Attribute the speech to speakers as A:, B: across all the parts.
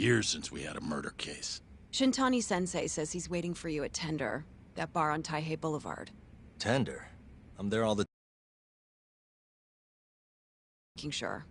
A: years since we had a murder case.
B: Shintani-sensei says he's waiting for you at Tender, that bar on Taihei Boulevard.
C: Tender? I'm there all the...
B: Making sure.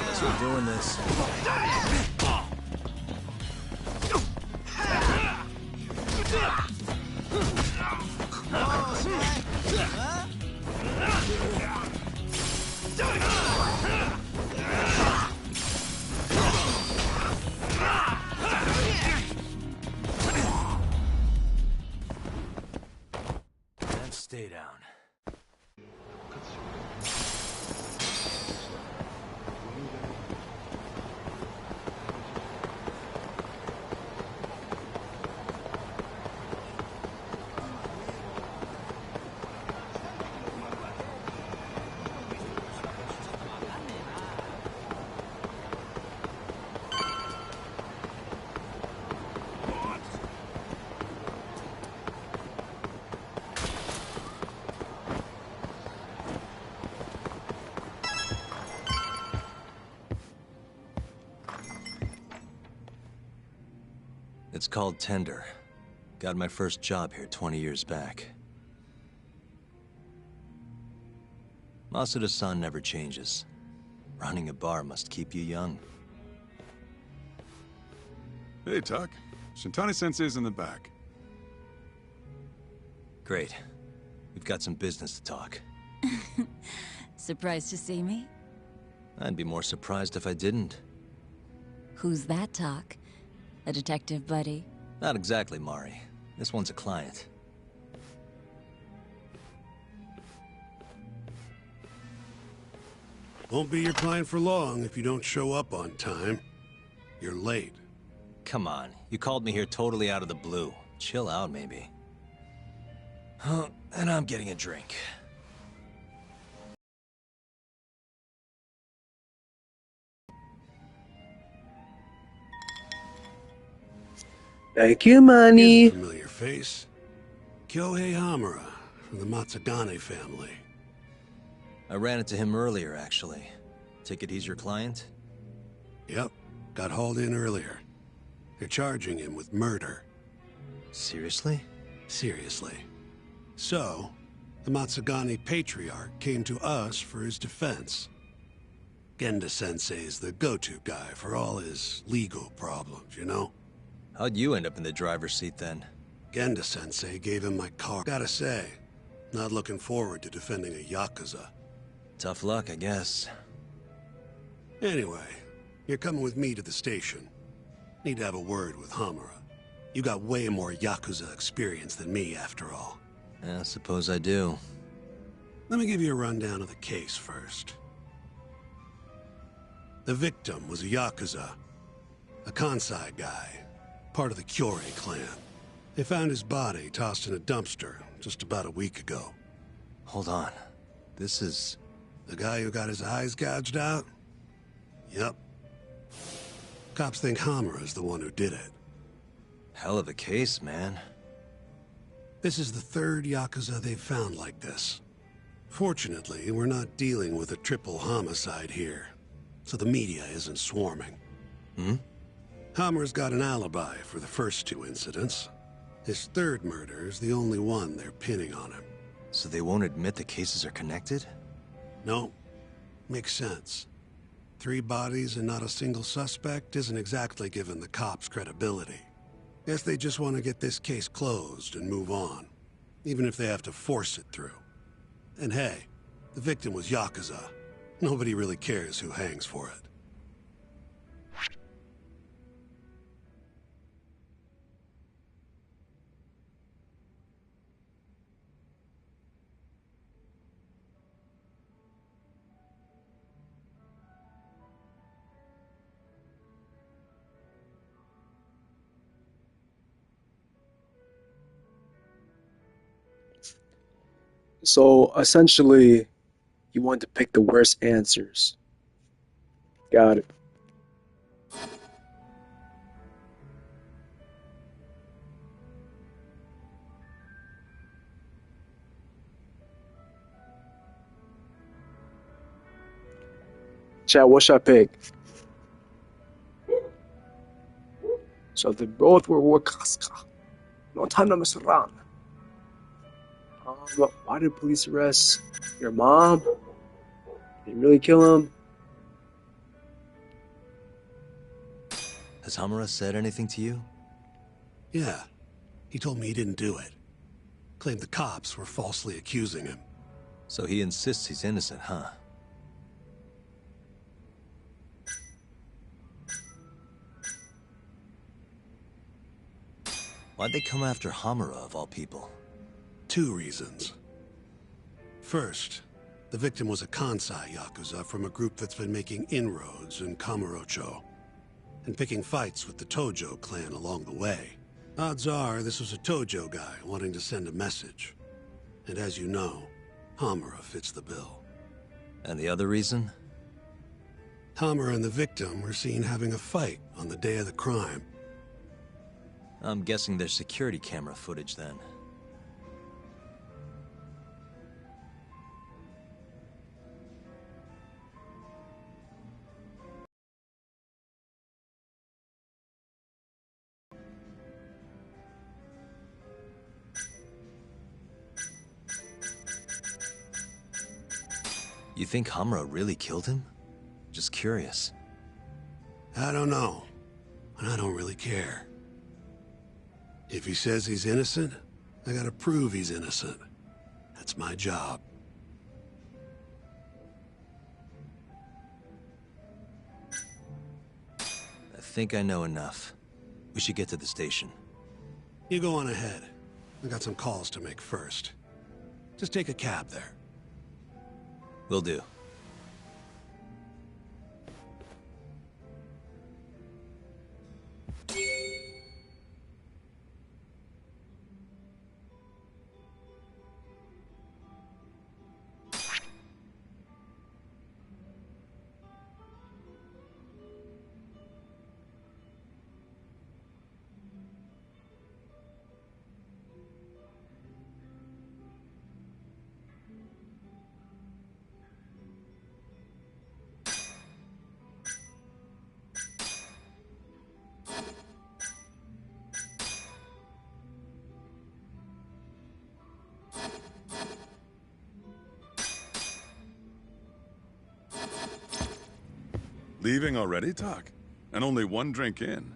C: Guess we're doing this. And stay down. It's called Tender. Got my first job here 20 years back. Masuda-san never changes. Running a bar must keep you young.
D: Hey, Tuck. Shintani-sensei's in the back.
C: Great. We've got some business to talk.
E: Surprised to see me?
C: I'd be more surprised if I didn't.
E: Who's that, Talk? A detective buddy?
C: Not exactly, Mari. This one's a client.
F: Won't be your client for long if you don't show up on time. You're late.
C: Come on, you called me here totally out of the blue. Chill out, maybe. Huh, and I'm getting a drink.
G: Thank you, money.
F: Here's a familiar face. Kyohei Hamura from the Matsugane family.
C: I ran into him earlier, actually. Ticket he's your client?
F: Yep, got hauled in earlier. They're charging him with murder.
C: Seriously?
F: Seriously. So, the Matsugane patriarch came to us for his defense. Genda-sensei's the go-to guy for all his legal problems, you know?
C: How'd you end up in the driver's seat then?
F: Genda-sensei gave him my car. Gotta say, not looking forward to defending a Yakuza.
C: Tough luck, I guess.
F: Anyway, you're coming with me to the station. Need to have a word with Hamura. You got way more Yakuza experience than me, after all.
C: I suppose I do.
F: Let me give you a rundown of the case first. The victim was a Yakuza. A Kansai guy. Part of the Kyorei clan. They found his body tossed in a dumpster just about a week ago.
C: Hold on. This is...
F: The guy who got his eyes gouged out? Yep. Cops think Hamura's the one who did it.
C: Hell of a case, man.
F: This is the third Yakuza they've found like this. Fortunately, we're not dealing with a triple homicide here, so the media isn't swarming.
C: Hmm?
F: Hamura's got an alibi for the first two incidents. His third murder is the only one they're pinning on him.
C: So they won't admit the cases are connected?
F: No, makes sense. 3 bodies and not a single suspect isn't exactly giving the cops credibility. Guess they just want to get this case closed and move on, even if they have to force it through. And hey, the victim was Yakuza. Nobody really cares who hangs for it.
G: So essentially, you want to pick the worst answers. Got it. Chat, what should I pick? So they both were Wakaska. No time to mess around. Why did police arrest your mom? Did you really kill him?
C: Has Hamura said anything to you?
F: Yeah, he told me he didn't do it. Claimed the cops were falsely accusing him.
C: So he insists he's innocent, huh? Why'd they come after Hamura, of all people?
F: 2 reasons. First, the victim was a Kansai Yakuza from a group that's been making inroads in Kamurocho, and picking fights with the Tojo clan along the way. Odds are this was a Tojo guy wanting to send a message. And as you know, Hamura fits the bill.
C: And the other reason?
F: Hamura and the victim were seen having a fight on the day of the crime.
C: I'm guessing there's security camera footage then. You think Hamura really killed him? Just curious.
F: I don't know, and I don't really care. If he says he's innocent, I gotta prove he's innocent. That's my job.
C: I think I know enough. We should get to the station.
F: You go on ahead. I got some calls to make first. Just take a cab there.
C: Will do.
D: Leaving already, Talk? And only 1 drink in.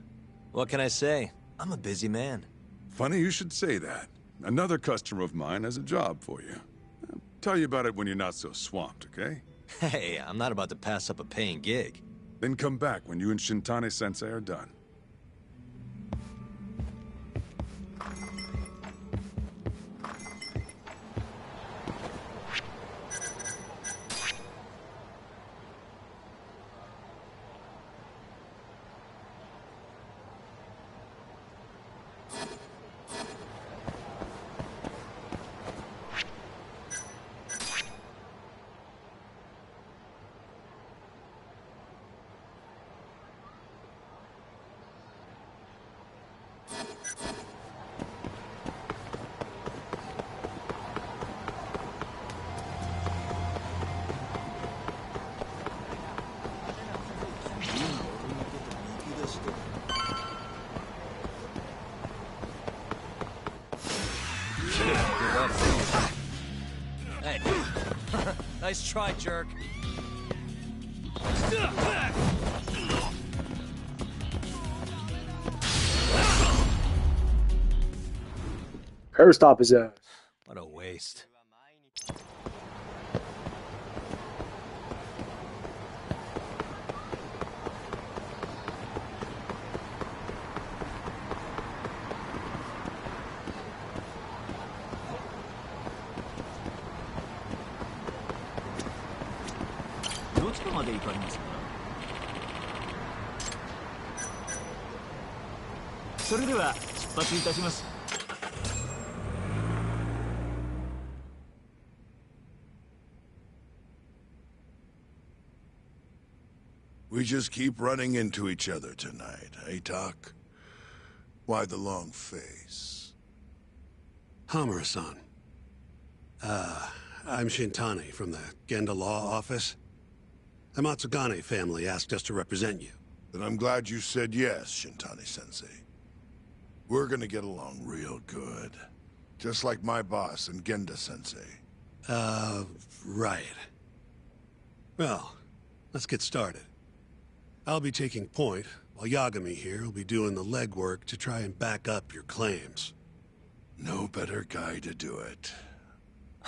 C: What can I say? I'm a busy man.
D: Funny you should say that. Another customer of mine has a job for you. I'll tell you about it when you're not so swamped, okay?
C: Hey, I'm not about to pass up a paying gig.
D: Then come back when you and Shintani-sensei are done.
C: Nice try, jerk.
G: Curb stop his ass.
C: What a waste.
A: We just keep running into each other tonight, eh, Doc? Why the long face?
F: Hamura-san. I'm Shintani from the Genda Law Office. The Matsugane family asked us to represent you.
A: Then I'm glad you said yes, Shintani-sensei. We're gonna get along real good. Just like my boss and Genda-sensei.
F: Right. Well, let's get started. I'll be taking point, while Yagami here will be doing the legwork to try and back up your claims.
A: No better guy to do it.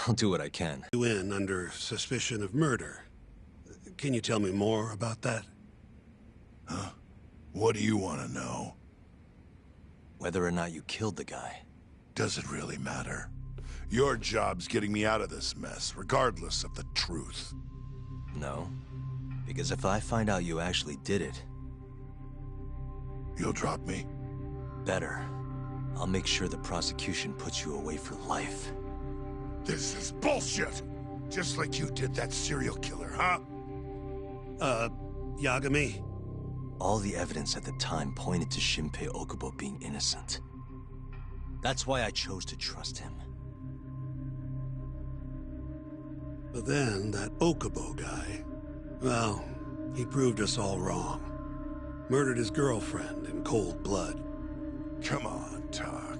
C: I'll do what I can.
F: You in under suspicion of murder. Can you tell me more about that?
A: Huh? What do you want to know?
C: Whether or not you killed the guy.
A: Does it really matter? Your job's getting me out of this mess, regardless of the truth.
C: No. Because if I find out you actually did it...
A: You'll drop me?
C: Better. I'll make sure the prosecution puts you away for life.
A: This is bullshit! Just like you did that serial killer, huh?
F: Yagami?
C: All the evidence at the time pointed to Shinpei Okubo being innocent. That's why I chose to trust him.
F: But then, that Okubo guy... Well, he proved us all wrong. Murdered his girlfriend in cold blood.
A: Come on, Tak.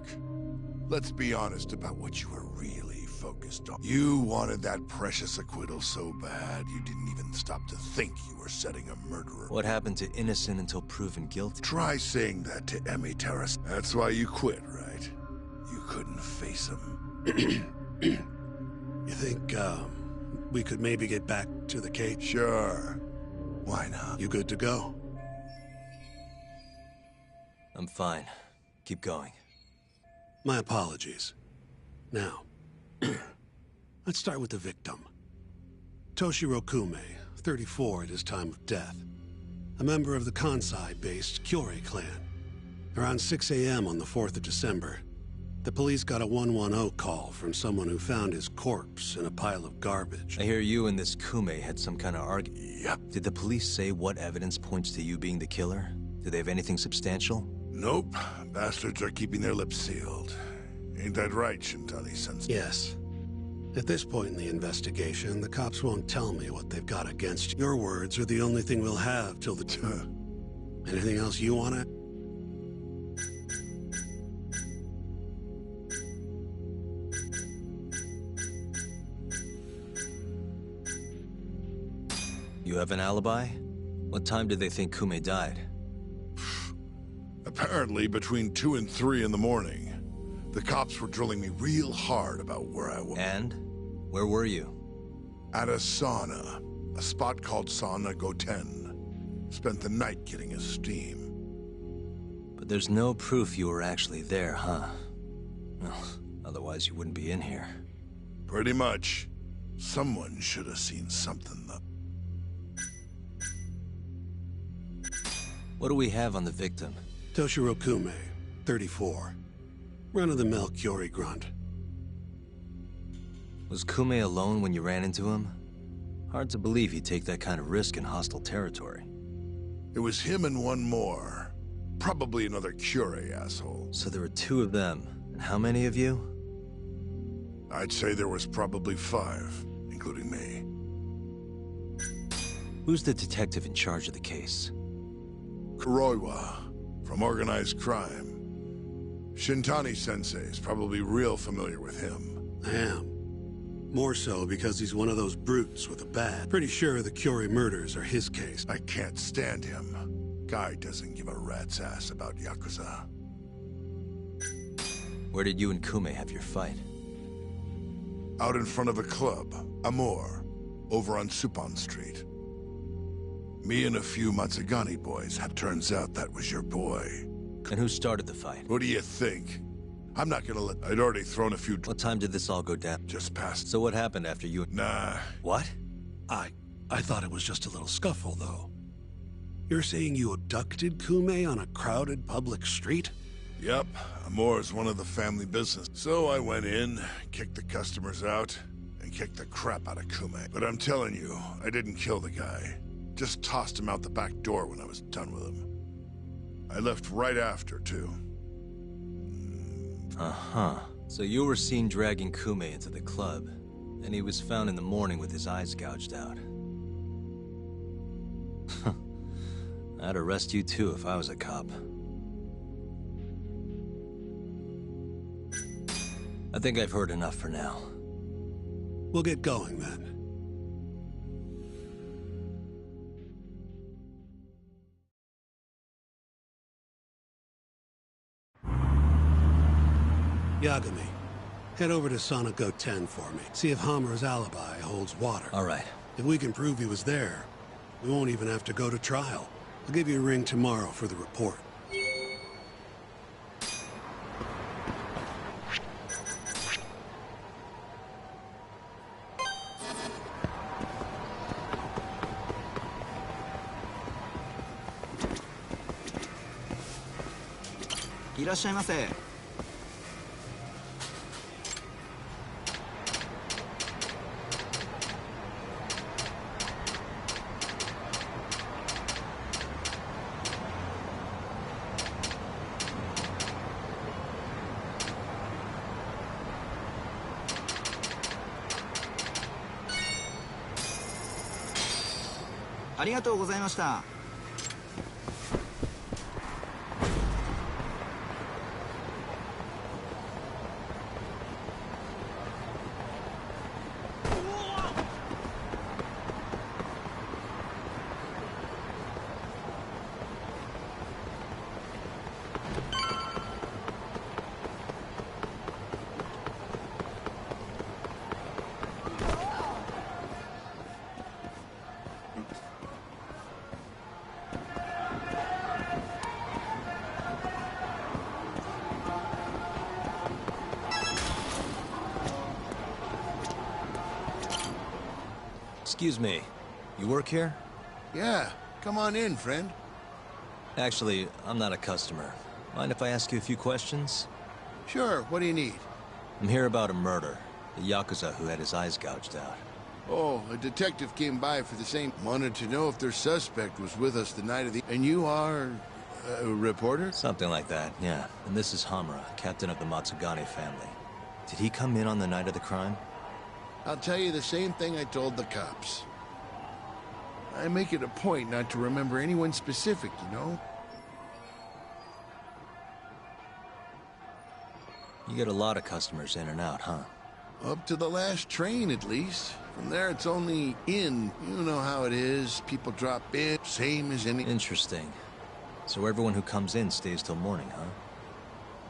A: Let's be honest about what you were really focused on. You wanted that precious acquittal so bad, you didn't even stop to think you were setting a murderer.
C: What happened to innocent until proven guilty?
A: Try saying that to Emi Terrace. That's why you quit, right? You couldn't face him.
F: You think, we could maybe get back to the cage?
A: Sure. Why not?
F: You good to go?
C: I'm fine. Keep going.
F: My apologies. Now, let's start with the victim. Toshiro Kume, 34 at his time of death. A member of the Kansai-based Kyorei clan. Around 6 a.m. on the 4th of December, the police got a 110 call from someone who found his corpse in a pile of garbage.
C: I hear you and this Kume had some kind of argument.
A: Yep.
C: Did the police say what evidence points to you being the killer? Do they have anything substantial?
A: Nope. Bastards are keeping their lips sealed. Ain't that right, Shintani-sensei?
F: Yes. At this point in the investigation, the cops won't tell me what they've got against you. Your words are the only thing we'll have till the... Anything else you wanna...
C: You have an alibi? What time did they think Kume died?
A: Apparently, between 2 and 3 in the morning. The cops were drilling me real hard about where I was.
C: And? Where were you?
A: At a sauna. A spot called Sauna Goten. Spent the night getting a steam.
C: But there's no proof you were actually there, huh? Well, otherwise you wouldn't be in here.
A: Pretty much. Someone should have seen something, though.
C: What do we have on the victim?
F: Toshiro Kume, 34. Run-of-the-mill Kyorei grunt.
C: Was Kume alone when you ran into him? Hard to believe he'd take that kind of risk in hostile territory.
A: It was him and one more. Probably another Kyorei asshole.
C: So there were 2 of them. And how many of you?
A: I'd say there was probably 5, including me.
C: Who's the detective in charge of the case?
A: Kuroiwa, from organized crime. Shintani-sensei is probably real familiar with him.
F: I am. More so because he's one of those brutes with a bat. Pretty sure the Curie murders are his case.
A: I can't stand him. Guy doesn't give a rat's ass about Yakuza.
C: Where did you and Kume have your fight?
A: Out in front of a club, Amor, over on Supon Street. Me and a few Matsugani boys. Turns out that was your boy.
C: And who started the fight?
A: What do you think? I'm not gonna let... I'd already thrown a few...
C: What time did this all go down?
A: Just past...
C: So what happened after you...
A: Nah.
C: What?
F: I thought it was just a little scuffle, though. You're saying you abducted Kume on a crowded public street?
A: Yep. Amor's one of the family business. So I went in, kicked the customers out, and kicked the crap out of Kume. But I'm telling you, I didn't kill the guy. Just tossed him out the back door when I was done with him. I left right after, too.
C: Uh-huh. So you were seen dragging Kume into the club, and he was found in the morning with his eyes gouged out. I'd arrest you too if I was a cop. I think I've heard enough for now.
F: We'll get going, then. Yagami, head over to Sonico 10 for me. See if Hammer's alibi holds water.
C: All right.
F: If we can prove he was there, we won't even have to go to trial. I'll give you a ring tomorrow for the report.
H: Irashaimase. ありがとうございました。
C: Excuse me, you work here?
A: Yeah, come on in, friend.
C: Actually, I'm not a customer. Mind if I ask you a few questions?
A: Sure, what do you need?
C: I'm here about a murder. The Yakuza who had his eyes gouged out.
A: Oh, a detective came by for the same... Wanted to know if their suspect was with us the night of the... And you are... a reporter?
C: Something like that, yeah. And this is Hamura, captain of the Matsugani family. Did he come in on the night of the crime?
A: I'll tell you the same thing I told the cops. I make it a point not to remember anyone specific, you know?
C: You get a lot of customers in and out, huh?
A: Up to the last train, at least. From there, it's only in. You know how it is. People drop in, same as any...
C: Interesting. So everyone who comes in stays till morning, huh?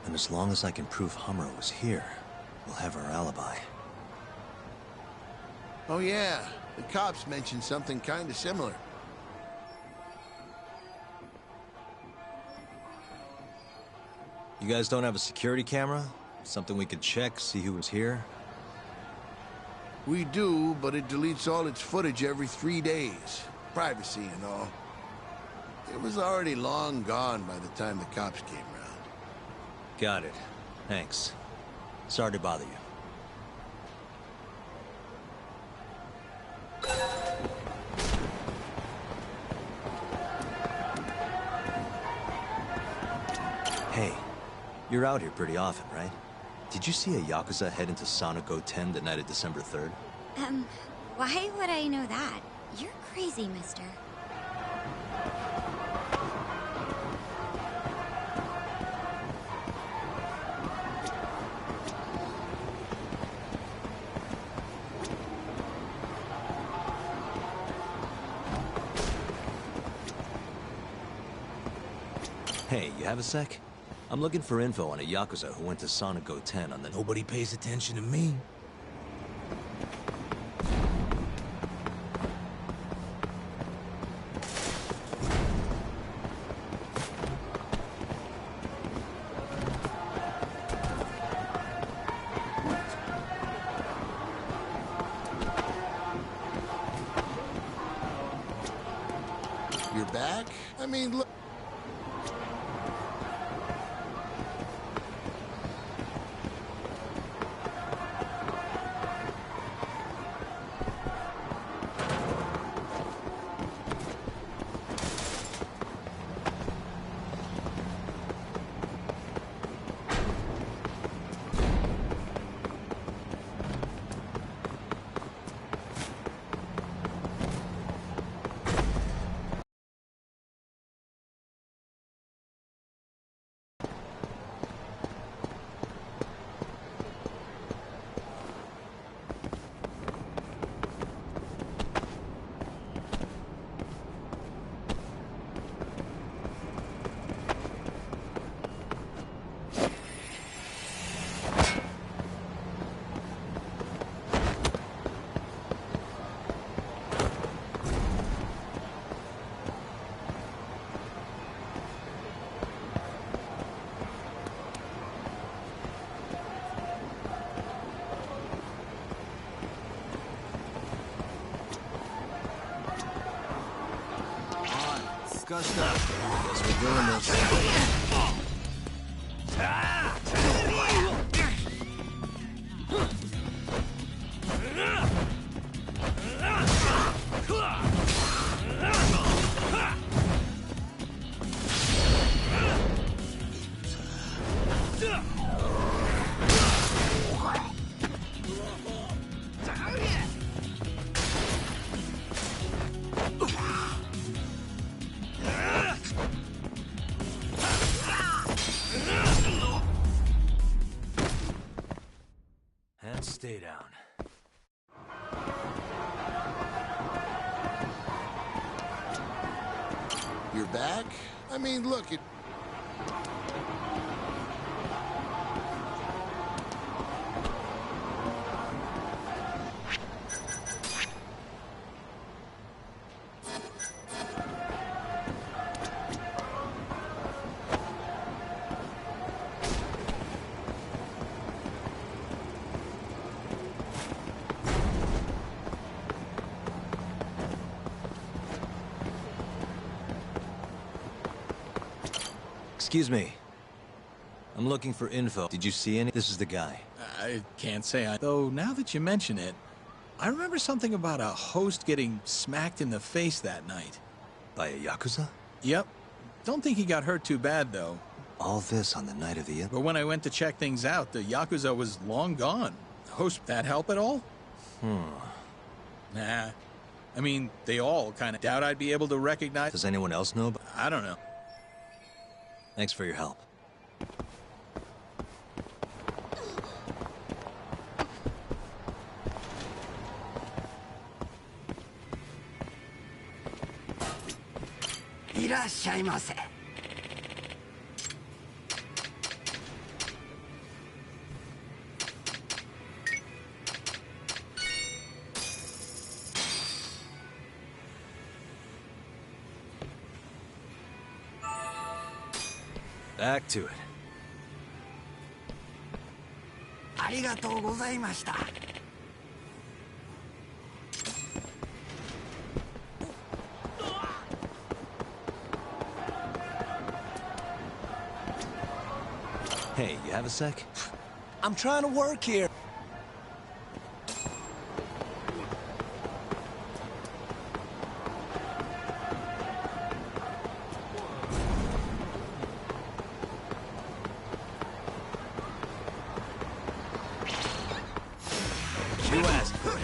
C: And as long as I can prove Hamura was here, we'll have our alibi.
A: Oh yeah, the cops mentioned something kind of similar.
C: You guys don't have a security camera? Something we could check, see who was here?
A: We do, but it deletes all its footage every 3 days. Privacy and all. It was already long gone by the time the cops came around.
C: Got it. Thanks. Sorry to bother you. Hey, you're out here pretty often, right? Did you see a Yakuza head into Sonico 10 the night of December 3rd?
I: Why would I know that? You're crazy, mister.
C: Hey, you have a sec? I'm looking for info on a Yakuza who went to Sonic Go 10 on the...
J: Nobody pays attention to me.
A: You're back? I mean, look...
C: Guess we're doing this. And stay down.
A: You're back? I mean, look, it...
C: Excuse me. I'm looking for info. Did you see any? This is the guy.
J: I can't say though now that you mention it, I remember something about a host getting smacked in the face that night.
C: By a Yakuza?
J: Yep. Don't think he got hurt too bad, though.
C: All this on the night of the...
J: But when I went to check things out, the Yakuza was long gone. Host, that help at all? Nah. I mean, they all kind of doubt I'd be able to recognize...
C: Does anyone else know?
J: I don't know.
C: Thanks for your help. Back to it. Hey, you have a sec?
J: I'm trying to work here.
C: You asked for it.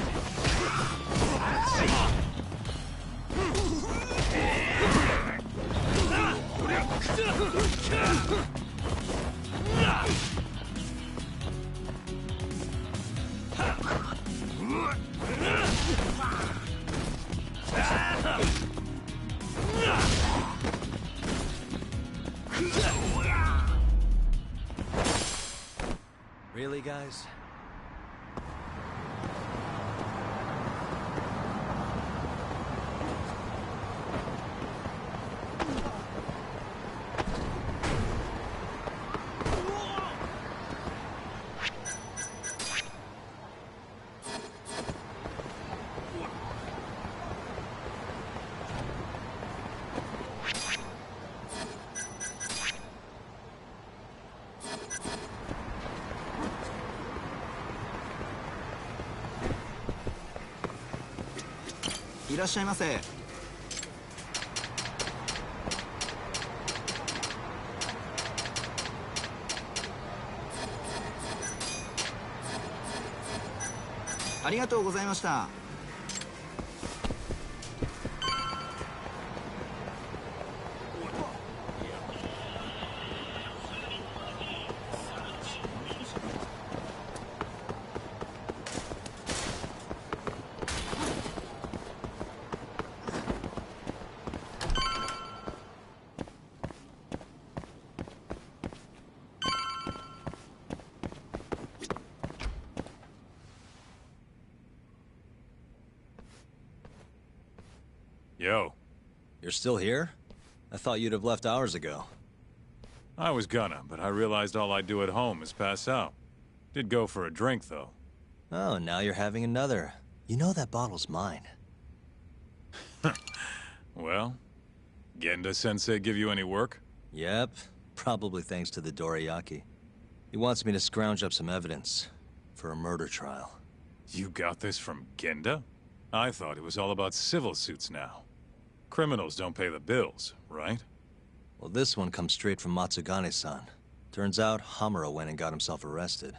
C: guys.
H: いらっしゃいませ。ありがとうございました。
K: Yo.
C: You're still here? I thought you'd have left hours ago.
K: I was gonna, but I realized all I do at home is pass out. Did go for a drink, though.
C: Oh, now you're having another. You know that bottle's mine.
K: Well, Genda-sensei give you any work?
C: Yep, probably thanks to the dorayaki. He wants me to scrounge up some evidence for a murder trial.
K: You got this from Genda? I thought it was all about civil suits now. Criminals don't pay the bills, right?
C: Well, this one comes straight from Matsugane-san. Turns out Hamura went and got himself arrested.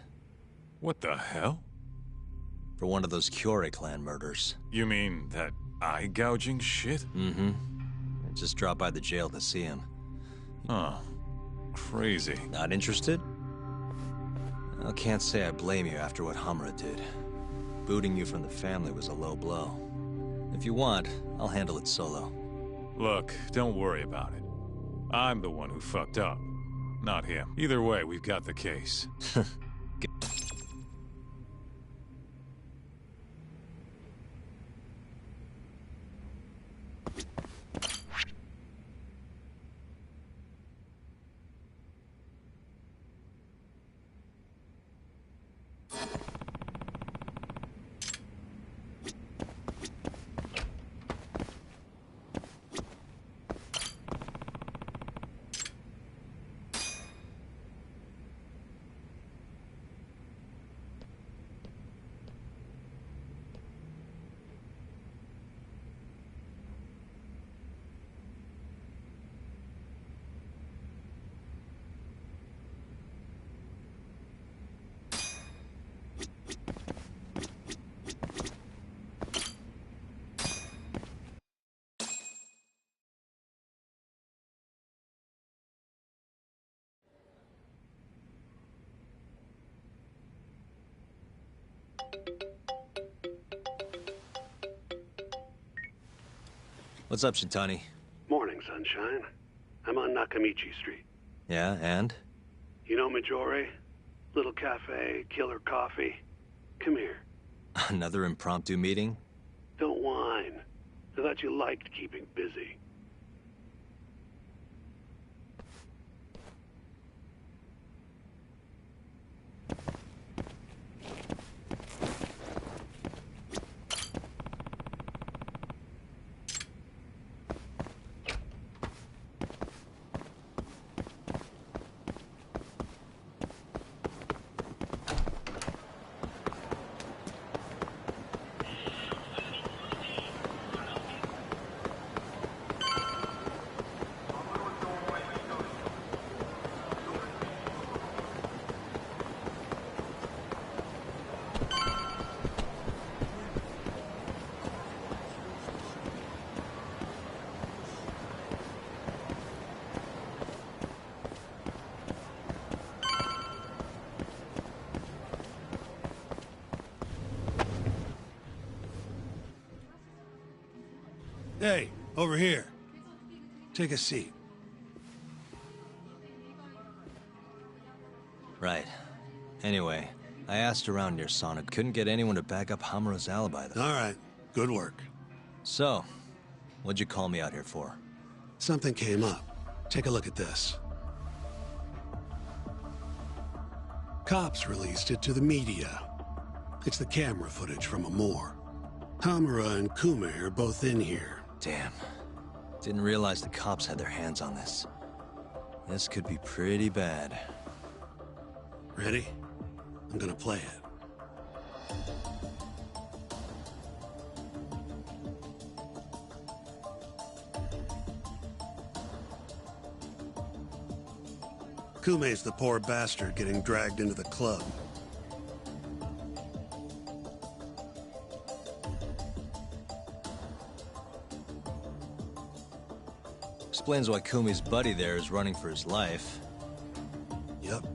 K: What the hell?
C: For one of those Kyorei clan murders.
K: You mean that eye-gouging shit?
C: Mm-hmm. I just dropped by the jail to see him.
K: Huh. Crazy.
C: Not interested? I can't say I blame you after what Hamura did. Booting you from the family was a low blow. If you want, I'll handle it solo.
K: Look, don't worry about it. I'm the one who fucked up, not him. Either way, we've got the case.
C: What's up, Shintani?
F: Morning, sunshine. I'm on Nakamichi Street.
C: Yeah, and?
F: You know Majore? Little cafe, killer coffee. Come here.
C: Another impromptu meeting?
F: Don't whine. I thought you liked keeping busy. Hey, over here. Take a seat.
C: Right. Anyway, I asked around near Sonnet, couldn't get anyone to back up Hamura's alibi though.
F: All right, good work.
C: So, what'd you call me out here for?
F: Something came up. Take a look at this. Cops released it to the media. It's the camera footage from a moor. Hamura and Kume are both in here.
C: Damn. Didn't realize the cops had their hands on this. This could be pretty bad.
F: Ready? I'm gonna play it. Kume's the poor bastard getting dragged into the club.
C: Explains why Kumi's buddy there is running for his life.
F: Yep.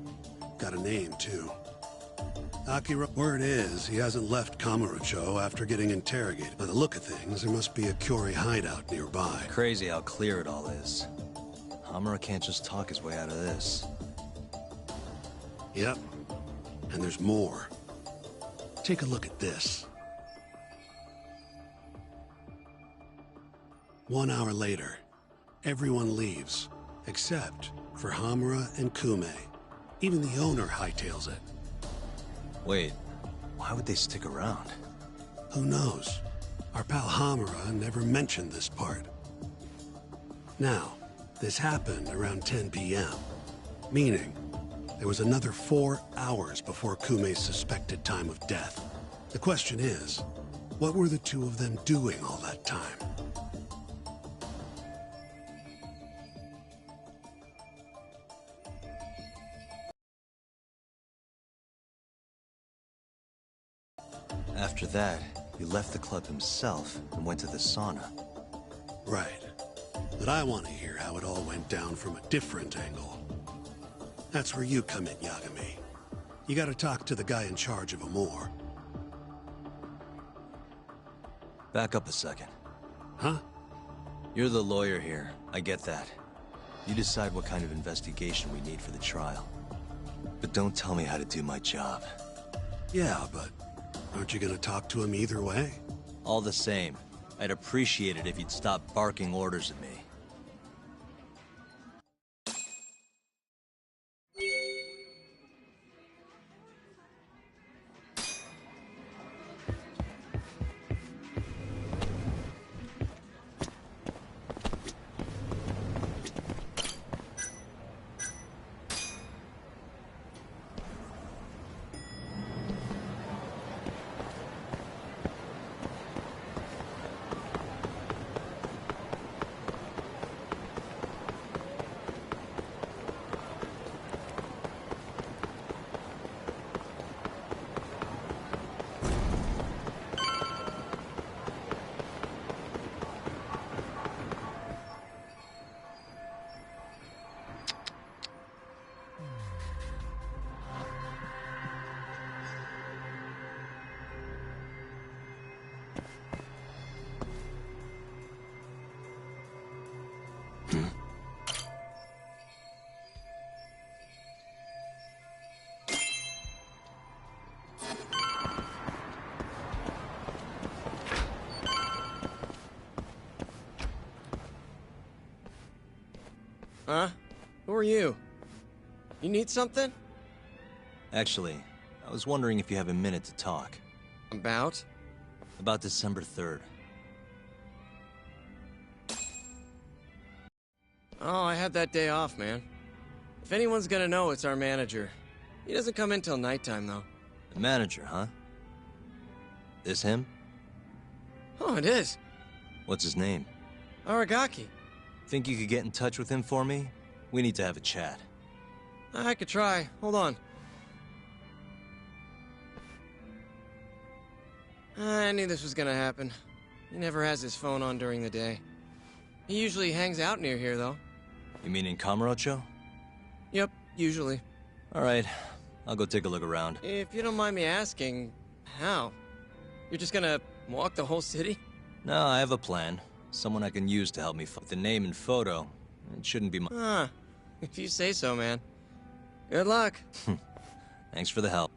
F: Got a name, too. Akira, word is, he hasn't left Kamurocho after getting interrogated. By the look of things, there must be a Kyori hideout nearby.
C: Crazy how clear it all is. Hamura can't just talk his way out of this.
F: Yep. And there's more. Take a look at this. 1 hour later, everyone leaves, except for Hamura and Kume. Even the owner hightails it.
C: Wait, why would they stick around?
F: Who knows? Our pal Hamura never mentioned this part. Now, this happened around 10 p.m., meaning there was another 4 hours before Kume's suspected time of death. The question is, what were the two of them doing all that time?
C: After that, he left the club himself and went to the sauna.
F: Right. But I want to hear how it all went down from a different angle. That's where you come in, Yagami. You gotta talk to the guy in charge of Amor.
C: Back up a second.
F: Huh?
C: You're the lawyer here, I get that. You decide what kind of investigation we need for the trial. But don't tell me how to do my job.
F: Yeah, but aren't you gonna talk to him either way?
C: All the same, I'd appreciate it if you'd stop barking orders at me.
L: Huh? Who are you? You need something?
C: Actually, I was wondering if you have a minute to talk.
L: About?
C: About December 3rd.
L: Oh, I had that day off, man. If anyone's gonna know, it's our manager. He doesn't come in till nighttime, though.
C: The manager, huh? This him?
L: Oh, it is.
C: What's his name?
L: Aragaki.
C: Think you could get in touch with him for me? We need to have a chat.
L: I could try. Hold on. I knew this was gonna happen. He never has his phone on during the day. He usually hangs out near here, though.
C: You mean in Kamurocho?
L: Yep, usually.
C: Alright, I'll go take a look around.
L: If you don't mind me asking, how? You're just gonna walk the whole city?
C: No, I have a plan. Someone I can use to help me find the name and photo. It shouldn't be my...
L: Huh. If you say so, man. Good luck.
C: Thanks for the help.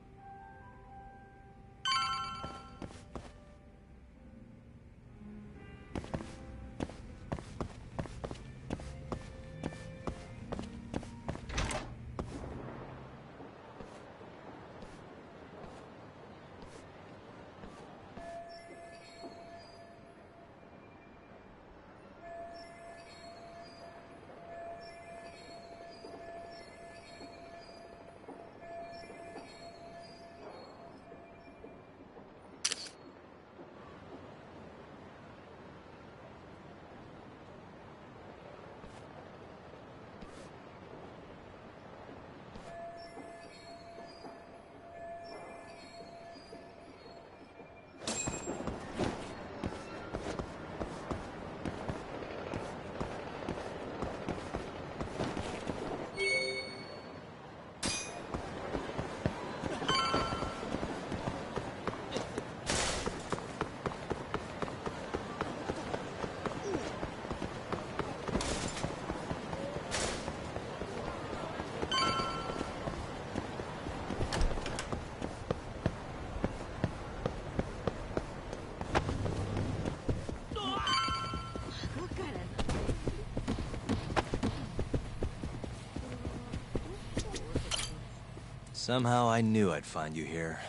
C: Somehow I knew I'd find you here.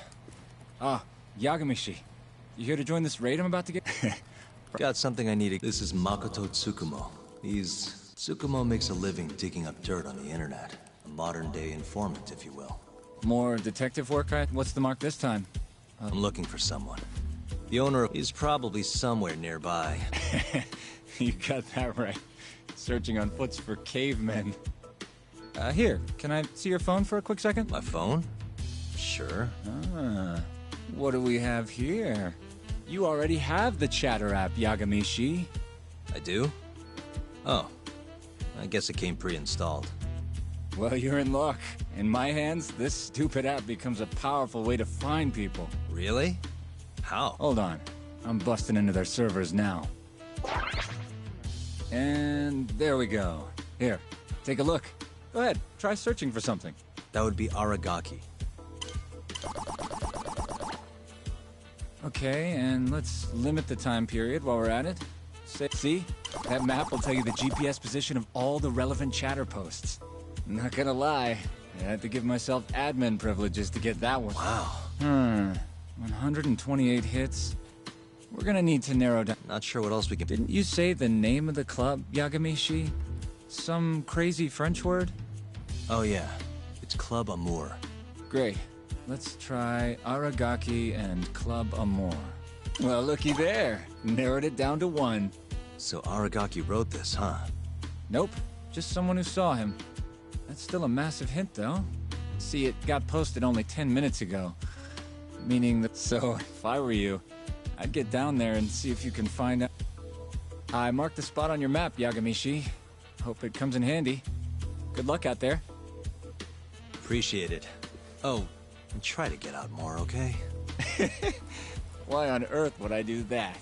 M: Ah, Yagamishi. You here to join this raid I'm about to get?
C: Got something I need. This is Makoto Tsukumo. Tsukumo makes a living digging up dirt on the internet. A modern-day informant, if you will.
M: More detective work, What's the mark this time?
C: I'm looking for someone. The owner is probably somewhere nearby.
M: You got that right. Searching on foots for cavemen. Here, can I see your phone for a quick second?
C: My phone? Sure.
M: Ah, what do we have here? You already have the chatter app, Yagamishi.
C: I do? Oh. I guess it came pre-installed.
M: Well, you're in luck. In my hands, this stupid app becomes a powerful way to find people.
C: Really? How?
M: Hold on. I'm busting into their servers now. And there we go. Here, take a look. Go ahead, try searching for something.
C: That would be Aragaki.
M: Okay, and let's limit the time period while we're at it. See? That map will tell you the GPS position of all the relevant chatter posts. Not gonna lie, I had to give myself admin privileges to get that one.
C: Wow.
M: 128 hits. We're gonna need to narrow down.
C: Not sure what else we can...
M: Didn't you say the name of the club, Yagamishi? Some crazy French word?
C: Oh yeah, it's Club Amour.
M: Great. Let's try Aragaki and Club Amour. Well, looky there. Narrowed it down to 1.
C: So Aragaki wrote this, huh?
M: Nope. Just someone who saw him. That's still a massive hint, though. See, it got posted only 10 minutes ago. Meaning that... So, if I were you, I'd get down there and see if you can find out... I marked the spot on your map, Yagamishi. Hope it comes in handy. Good luck out there.
C: Appreciate it. Oh, and try to get out more, okay?
M: Why on earth would I do that?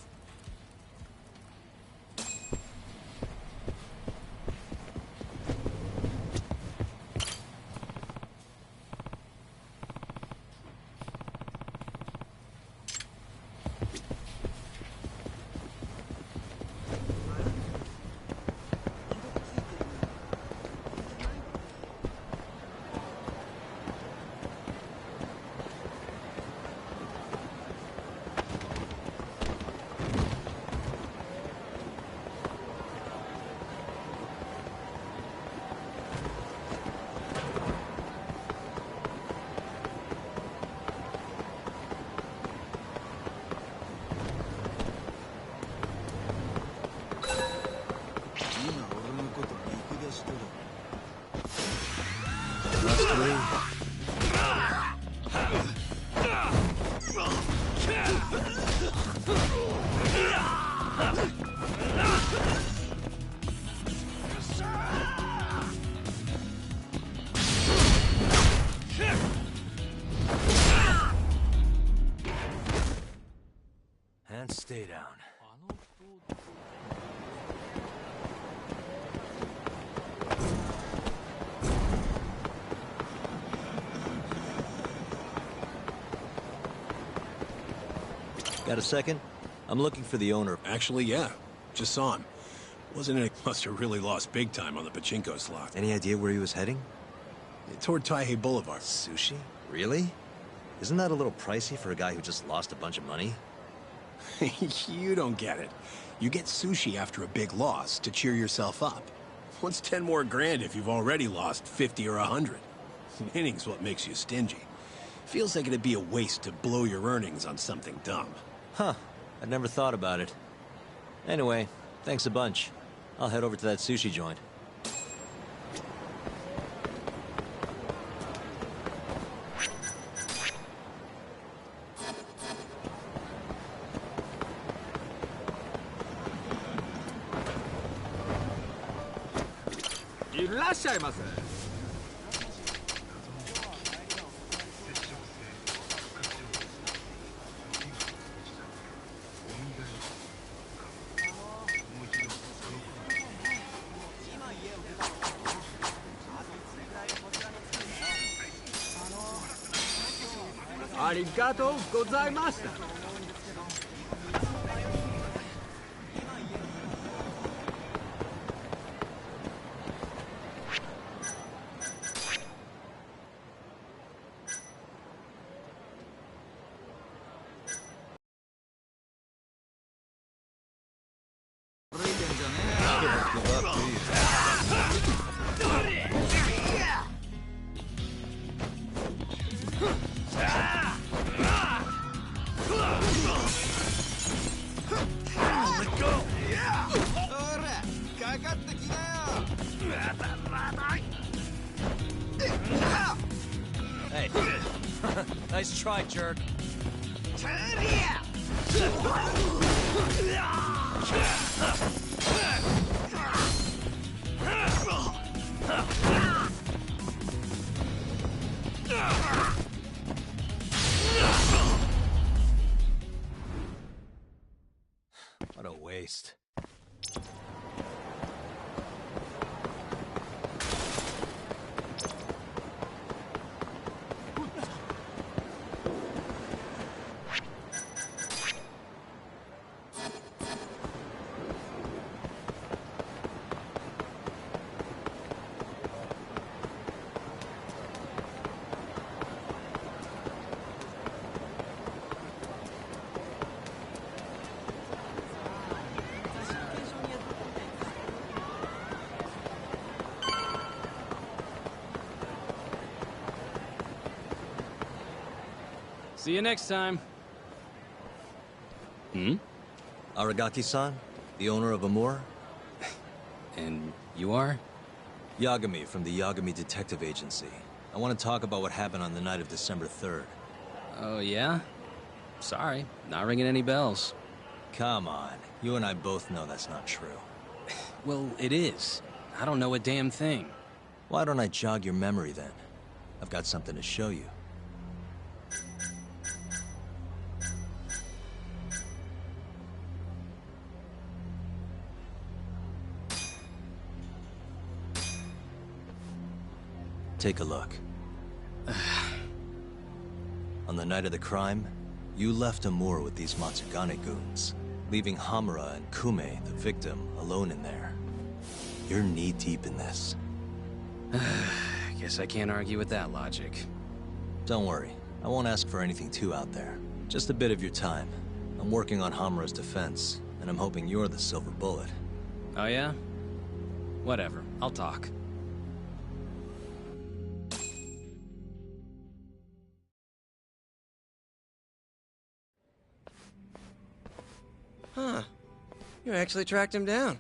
C: And stay down. Got a second? I'm looking for the owner.
F: Actually, yeah. Just saw him. Wasn't it? Must have really lost big time on the pachinko slot.
C: Any idea where he was heading?
F: Toward Taihei Boulevard.
C: Sushi? Really? Isn't that a little pricey for a guy who just lost a bunch of money?
F: You don't get it. You get sushi after a big loss to cheer yourself up. What's 10 more grand if you've already lost 50 or 100? Winning's what makes you stingy. Feels like it'd be a waste to blow your earnings on something dumb.
C: Huh. I'd never thought about it. Anyway, thanks a bunch. I'll head over to that sushi joint. Nice try, jerk. What a waste.
N: See you next time.
C: Aragaki-san, the owner of Amur?
N: And you are?
C: Yagami from the Yagami Detective Agency. I want to talk about what happened on the night of December 3rd.
N: Oh, yeah? Sorry, not ringing any bells.
C: Come on, you and I both know that's not true.
N: Well, it is. I don't know a damn thing.
C: Why don't I jog your memory then? I've got something to show you. Take a look. On the night of the crime, you left Amur with these Matsugane goons, leaving Hamura and Kume, the victim, alone in there. You're knee-deep in this.
N: Guess I can't argue with that logic.
C: Don't worry, I won't ask for anything too out there. Just a bit of your time. I'm working on Hamura's defense, and I'm hoping you're the silver bullet.
N: Oh yeah? Whatever, I'll talk.
L: Huh. You actually tracked him down.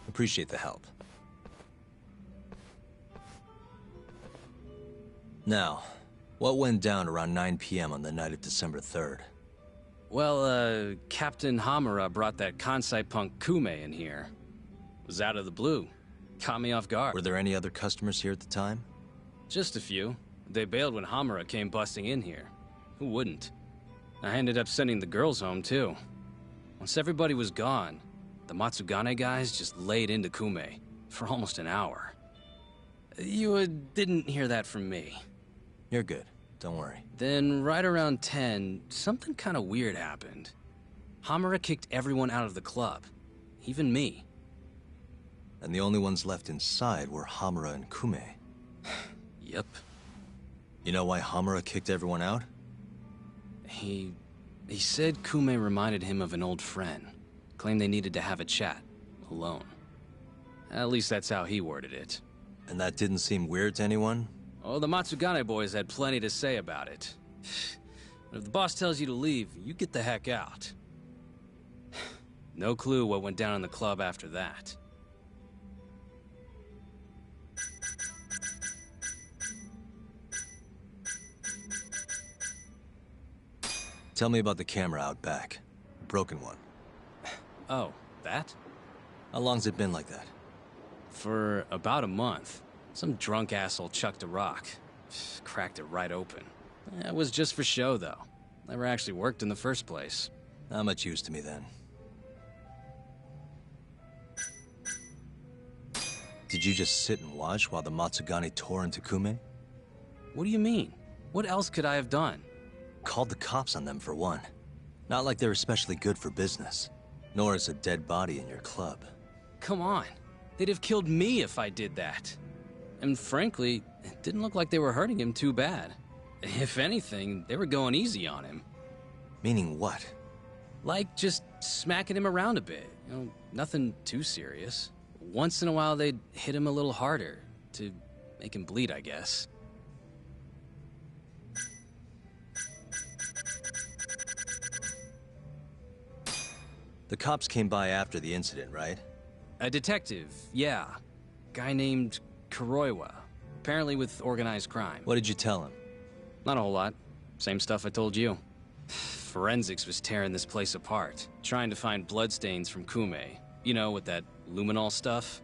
C: Appreciate the help. Now, what went down around 9 p.m. on the night of December 3rd?
N: Well, Captain Hamura brought that Kansai punk Kume in here. Was out of the blue. Caught me off guard.
C: Were there any other customers here at the time?
N: Just a few. They bailed when Hamura came busting in here. Who wouldn't? I ended up sending the girls home, too. Once everybody was gone, the Matsugane guys just laid into Kume for almost an hour. You didn't hear that from me.
C: You're good. Don't worry.
N: Then, right around 10, something kind of weird happened. Hamura kicked everyone out of the club. Even me.
C: And the only ones left inside were Hamura and Kume.
N: Yep.
C: You know why Hamura kicked everyone out?
N: He said Kume reminded him of an old friend. Claimed they needed to have a chat. Alone. At least that's how he worded it.
C: And that didn't seem weird to anyone?
N: Oh, the Matsugane boys had plenty to say about it. But if the boss tells you to leave, you get the heck out. No clue what went down in the club after that.
C: Tell me about the camera out back. Broken one.
N: Oh, that?
C: How long's it been like that?
N: For about a month. Some drunk asshole chucked a rock. Cracked it right open. It was just for show, though. Never actually worked in the first place.
C: Not much use to me, then. Did you just sit and watch while the Matsugane tore into Kume?
N: What do you mean? What else could I have done?
C: Called the cops on them, for one. Not like they're especially good for business. Nor is a dead body in your club.
N: Come on. They'd have killed me if I did that. And frankly, it didn't look like they were hurting him too bad. If anything, they were going easy on him.
C: Meaning what?
N: Like, just smacking him around a bit. You know, nothing too serious. Once in a while, they'd hit him a little harder. To make him bleed, I guess.
C: The cops came by after the incident, right?
N: A detective, yeah. Guy named Kuroiwa. Apparently with organized crime.
C: What did you tell him?
N: Not a whole lot. Same stuff I told you. Forensics was tearing this place apart, trying to find bloodstains from Kume. You know, with that luminol stuff?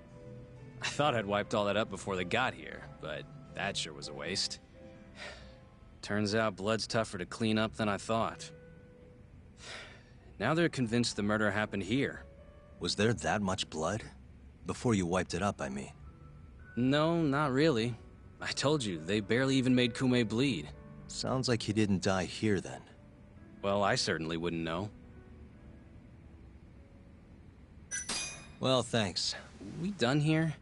N: I thought I'd wiped all that up before they got here, but that sure was a waste. Turns out blood's tougher to clean up than I thought. Now they're convinced the murder happened here.
C: Was there that much blood? Before you wiped it up, I mean.
N: No, not really. I told you, they barely even made Kume bleed.
C: Sounds like he didn't die here then.
N: Well, I certainly wouldn't know.
C: Well, thanks.
N: We done here?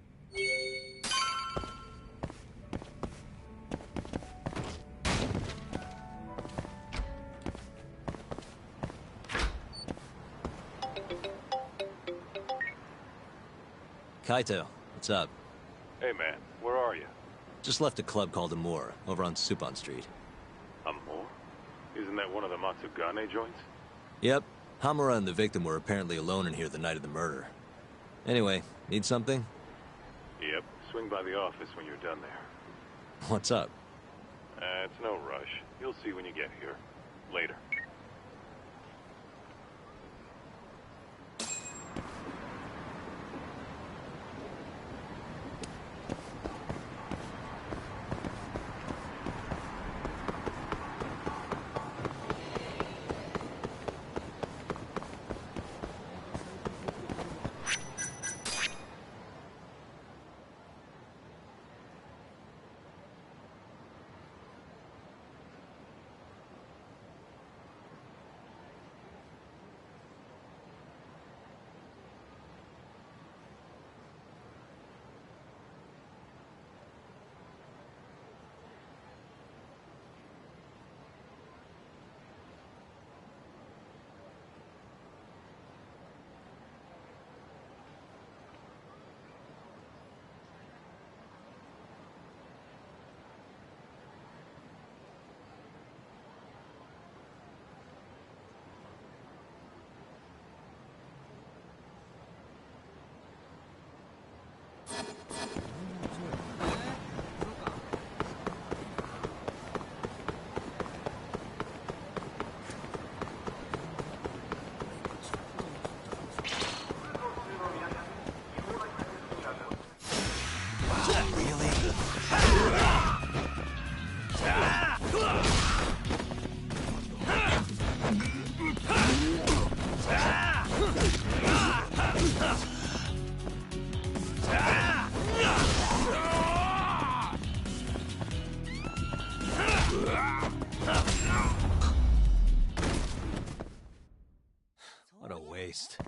C: Kaito, what's up?
K: Hey man, where are you?
C: Just left a club called Amore, over on Supon Street.
K: Amore? Isn't that one of the Matsugane joints?
C: Yep. Hamura and the victim were apparently alone in here the night of the murder. Anyway, need something?
K: Yep. Swing by the office when you're done there.
C: What's up?
K: It's no rush. You'll see when you get here. Later.
C: What a waste.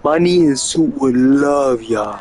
G: Money and Suit would love y'all.